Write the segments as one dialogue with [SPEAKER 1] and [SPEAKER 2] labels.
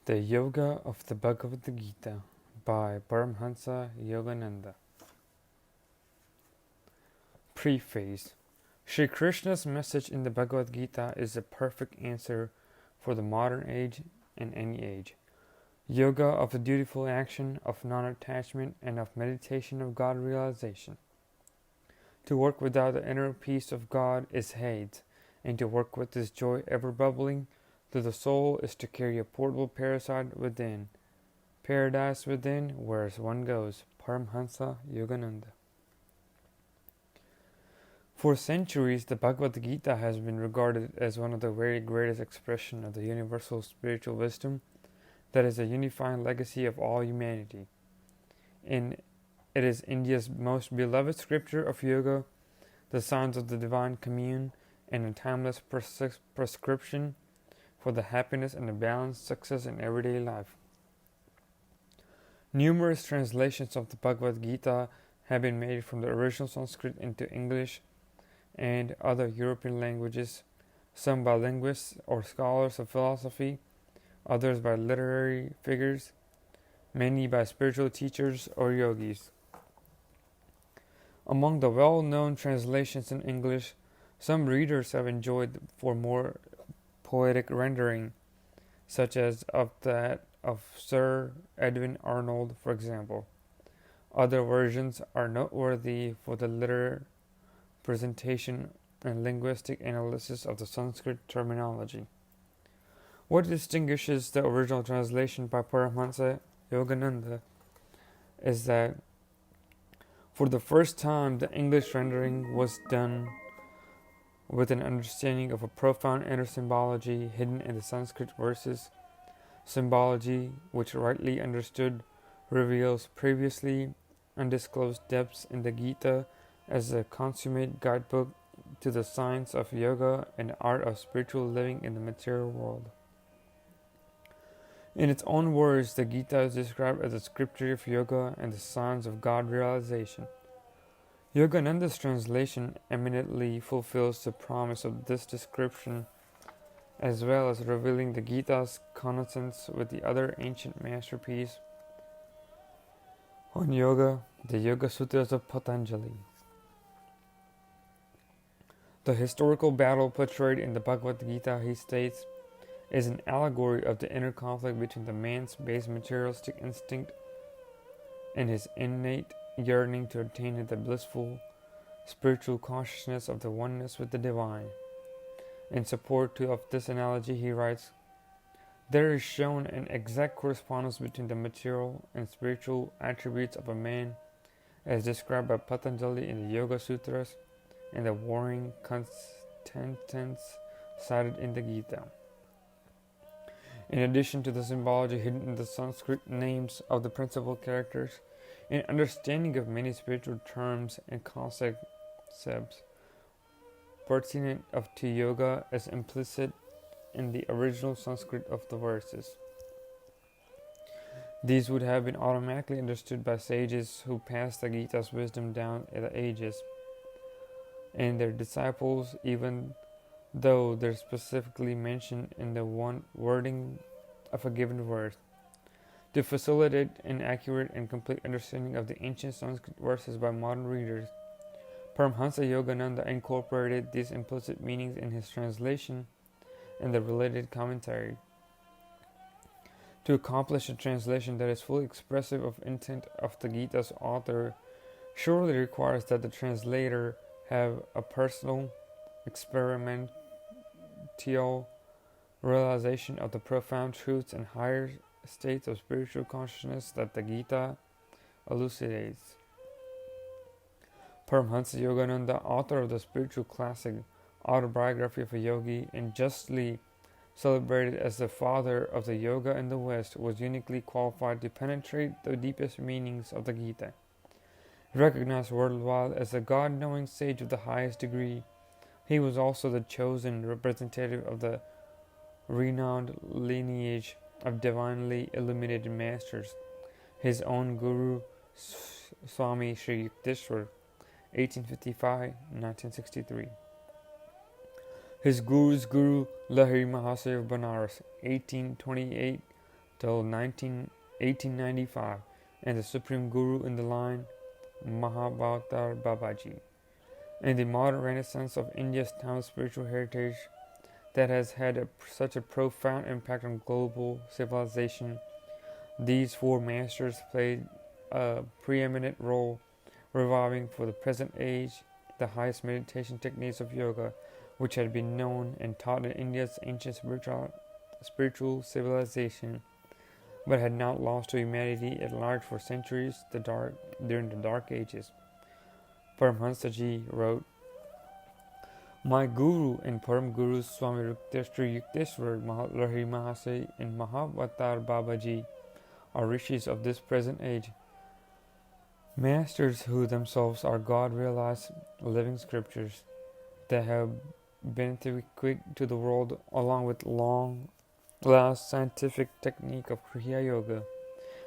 [SPEAKER 1] The Yoga of the Bhagavad Gita by Paramhansa Yogananda. Preface. Sri Krishna's message in the Bhagavad Gita is a perfect answer for the modern age and any age. Yoga of the dutiful action, of non-attachment, and of meditation of God realization. To work without the inner peace of God is hate, and to work with this joy ever bubbling through the soul is to carry a portable parasite within. Paradise within, whereas one goes. Paramhansa Yogananda. For centuries, the Bhagavad Gita has been regarded as one of the very greatest expressions of the universal spiritual wisdom that is a unifying legacy of all humanity. And it is India's most beloved scripture of yoga, the signs of the divine commune, and a timeless prescription for the happiness and the balanced success in everyday life. Numerous translations of the Bhagavad Gita have been made from the original Sanskrit into English and other European languages, some by linguists or scholars of philosophy, others by literary figures, many by spiritual teachers or yogis. Among the well-known translations in English, some readers have enjoyed for more poetic rendering, such as of that of Sir Edwin Arnold, for example. Other versions are noteworthy for the literary presentation and linguistic analysis of the Sanskrit terminology. What distinguishes the original translation by Paramhansa Yogananda is that for the first time the English rendering was done with an understanding of a profound inner symbology hidden in the Sanskrit verses, symbology which, rightly understood, reveals previously undisclosed depths in the Gita as a consummate guidebook to the science of yoga and the art of spiritual living in the material world. In its own words, the Gita is described as a scripture of yoga and the signs of God realization. Yogananda's translation eminently fulfills the promise of this description, as well as revealing the Gita's consonance with the other ancient masterpiece on yoga, the Yoga Sutras of Patanjali. The historical battle portrayed in the Bhagavad Gita, he states, is an allegory of the inner conflict between the man's base materialistic instinct and his innate yearning to attain the blissful spiritual consciousness of the oneness with the divine. In support of this analogy, he writes, "There is shown an exact correspondence between the material and spiritual attributes of a man, as described by Patanjali in the Yoga Sutras and the warring contents cited in the Gita. In addition to the symbology hidden in the Sanskrit names of the principal characters, an understanding of many spiritual terms and concepts pertinent to yoga is implicit in the original Sanskrit of the verses. These would have been automatically understood by sages who passed the Gita's wisdom down the ages, and their disciples, even though they're specifically mentioned in the one wording of a given verse. To facilitate an accurate and complete understanding of the ancient Sanskrit verses by modern readers, Paramhansa Yogananda incorporated these implicit meanings in his translation and the related commentary. To accomplish a translation that is fully expressive of intent of the Gita's author surely requires that the translator have a personal, experimental realization of the profound truths and higher states of spiritual consciousness that the Gita elucidates. Paramhansa Yogananda, author of the spiritual classic Autobiography of a Yogi and justly celebrated as the father of the yoga in the West, was uniquely qualified to penetrate the deepest meanings of the Gita. Recognized worldwide as a God-knowing sage of the highest degree, he was also the chosen representative of the renowned lineage of divinely illuminated masters. His own guru, Swami Sri Yukteswar, 1855-1963. His guru's guru, Lahiri Mahasaya of Banaras, 1828 till 1895, and the supreme guru in the line, Mahavatar Babaji. In the modern renaissance of India's timeless spiritual heritage that has had such a profound impact on global civilization, these four masters played a preeminent role, reviving for the present age the highest meditation techniques of yoga, which had been known and taught in India's ancient spiritual civilization, but had not lost to humanity at large for centuries during the Dark Ages. Paramhansa Ji wrote, "My Guru and Param Gurus Swami Yukteswar Lahiri Mahasaya and Mahavatar Babaji are rishis of this present age, masters who themselves are God-realized living scriptures that have been bequeathed to the world along with long-last scientific technique of Kriya Yoga,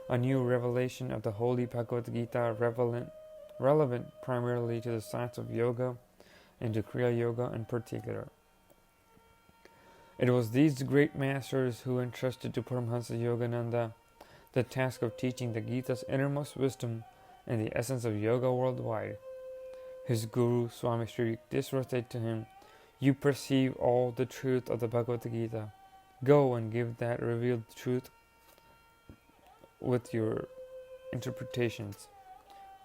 [SPEAKER 1] a new revelation of the Holy Bhagavad Gita relevant primarily to the science of yoga and to Kriya Yoga in particular. It was these great masters who entrusted to Paramhansa Yogananda the task of teaching the Gita's innermost wisdom and the essence of yoga worldwide. His guru, Swami Sri Yukteswar, said to him, 'You perceive all the truth of the Bhagavad Gita. Go and give that revealed truth with your interpretations.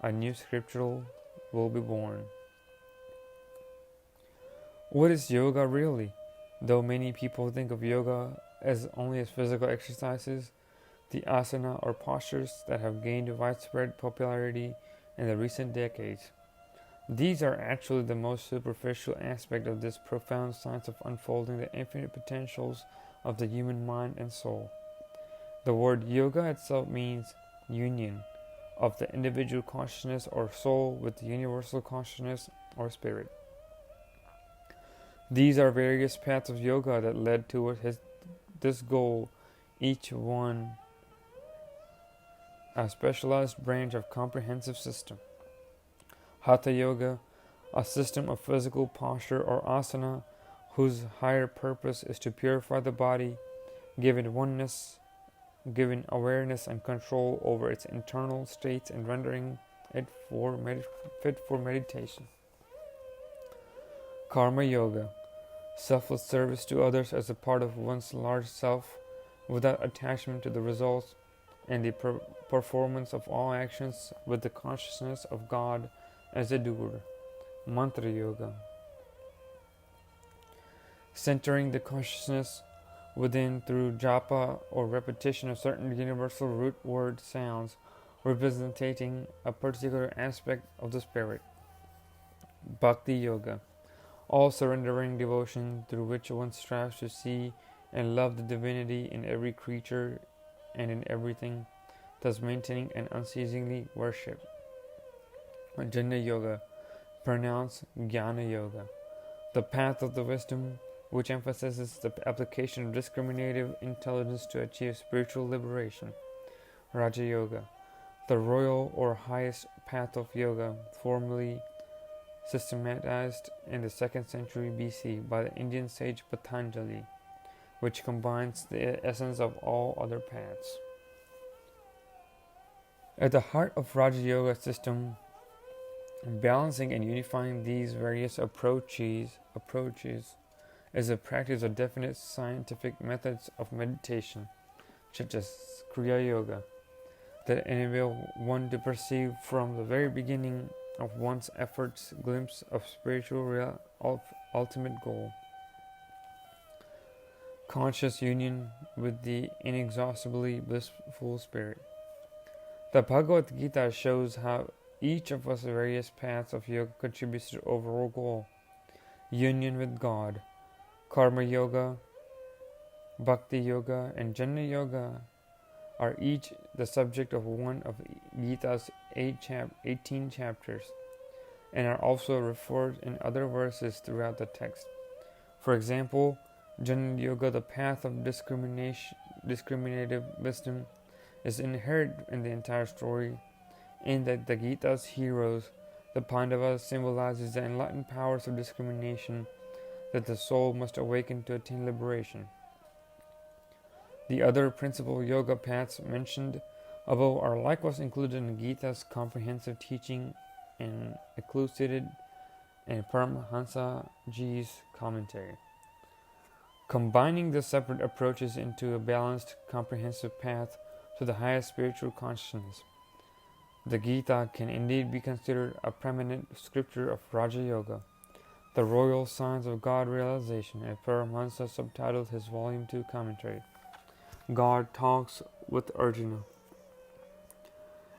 [SPEAKER 1] A new scripture will be born.' What is yoga really? Though many people think of yoga as only as physical exercises, the asana or postures that have gained widespread popularity in the recent decades. These are actually the most superficial aspect of this profound science of unfolding the infinite potentials of the human mind and soul. The word yoga itself means union of the individual consciousness or soul with the universal consciousness or spirit. These are various paths of yoga that led toward this goal, each one a specialized branch of comprehensive system. Hatha Yoga, a system of physical posture or asana whose higher purpose is to purify the body, giving awareness and control over its internal states and rendering it fit for meditation. Karma Yoga, selfless service to others as a part of one's large self without attachment to the results and the performance of all actions with the consciousness of God as a doer. Mantra Yoga, centering the consciousness within through japa or repetition of certain universal root word sounds representing a particular aspect of the spirit. Bhakti Yoga, all surrendering devotion through which one strives to see and love the divinity in every creature and in everything, thus maintaining an unceasingly worship. Jnana Yoga, pronounced Jnana Yoga, the path of the wisdom which emphasizes the application of discriminative intelligence to achieve spiritual liberation. Raja Yoga, the royal or highest path of yoga, formerly systematized in the 2nd century BC by the Indian sage Patanjali, which combines the essence of all other paths. At the heart of Raja Yoga system, balancing and unifying these various approaches is a practice of definite scientific methods of meditation, such as Kriya Yoga, that enable one to perceive from the very beginning of one's efforts glimpse of spiritual ultimate goal. Conscious union with the inexhaustibly blissful spirit. The Bhagavad Gita shows how each of us various paths of yoga contributes to the overall goal, union with God. Karma Yoga, Bhakti Yoga, and Jnana Yoga are each the subject of one of Gita's 18 chapters, and are also referred in other verses throughout the text. For example, Jnana Yoga, the path of discriminative wisdom, is inherent in the entire story, in that the Gita's heroes, the Pandavas, symbolizes the enlightened powers of discrimination that the soul must awaken to attain liberation. The other principal yoga paths mentioned above are likewise included in Gita's comprehensive teaching and elucidated in Paramhansa Ji's commentary. Combining the separate approaches into a balanced, comprehensive path to the highest spiritual consciousness, the Gita can indeed be considered a preeminent scripture of Raja Yoga, the royal signs of God realization, as Paramhansa subtitled his Volume 2 commentary. God talks with Arjuna.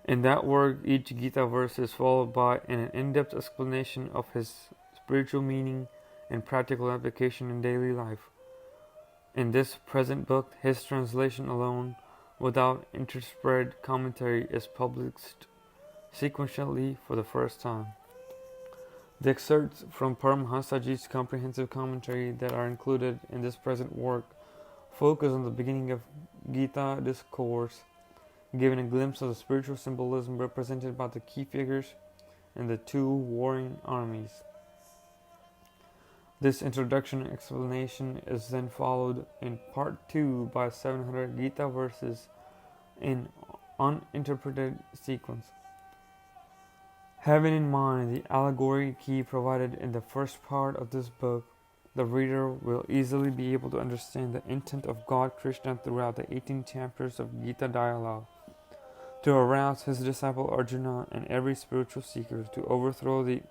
[SPEAKER 1] In that work, each Gita verse is followed by an in-depth explanation of his spiritual meaning and practical application in daily life. In this present book, his translation alone, without interspread commentary, is published sequentially for the first time. The excerpts from Paramhansaji's comprehensive commentary that are included in this present work focus on the beginning of Gita discourse, giving a glimpse of the spiritual symbolism represented by the key figures in the two warring armies. This introduction and explanation is then followed in part 2 by 700 Gita verses in uninterpreted sequence. Having in mind the allegory key provided in the first part of this book, the reader will easily be able to understand the intent of God Krishna throughout the 18 chapters of Gita dialogue, to arouse his disciple Arjuna and every spiritual seeker to overthrow the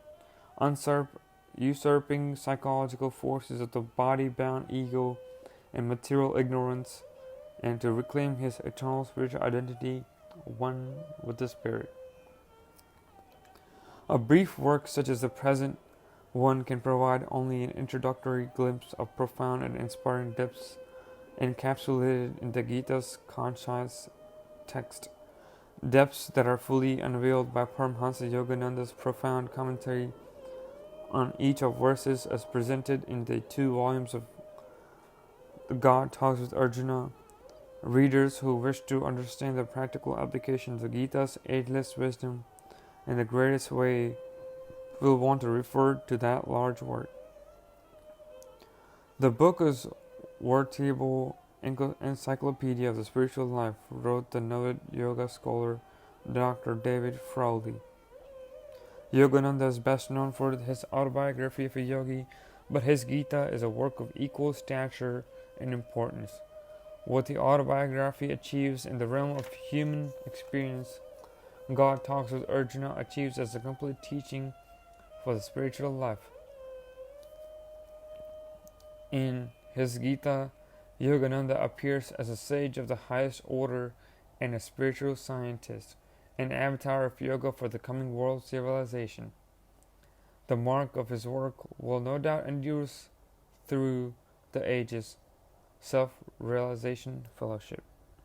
[SPEAKER 1] usurping psychological forces of the body-bound ego and material ignorance, and to reclaim his eternal spiritual identity, one with the Spirit. A brief work such as the present one can provide only an introductory glimpse of profound and inspiring depths encapsulated in the Gita's concise text, depths that are fully unveiled by Paramhansa Yogananda's profound commentary on each of verses as presented in the 2 volumes of God Talks with Arjuna. Readers who wish to understand the practical application of the Gita's ageless wisdom in the greatest way will want to refer to that large work. The book is veritable encyclopedia of the spiritual life, wrote the noted yoga scholar Dr. David Frawley. Yogananda is best known for his autobiography of a yogi, but his Gita is a work of equal stature and importance. What the autobiography achieves in the realm of human experience, God Talks with Arjuna achieves as a complete teaching for the spiritual life. In his Gita, Yogananda appears as a sage of the highest order and a spiritual scientist, an avatar of yoga for the coming world civilization. The mark of his work will no doubt endure through the ages. Self-Realization Fellowship.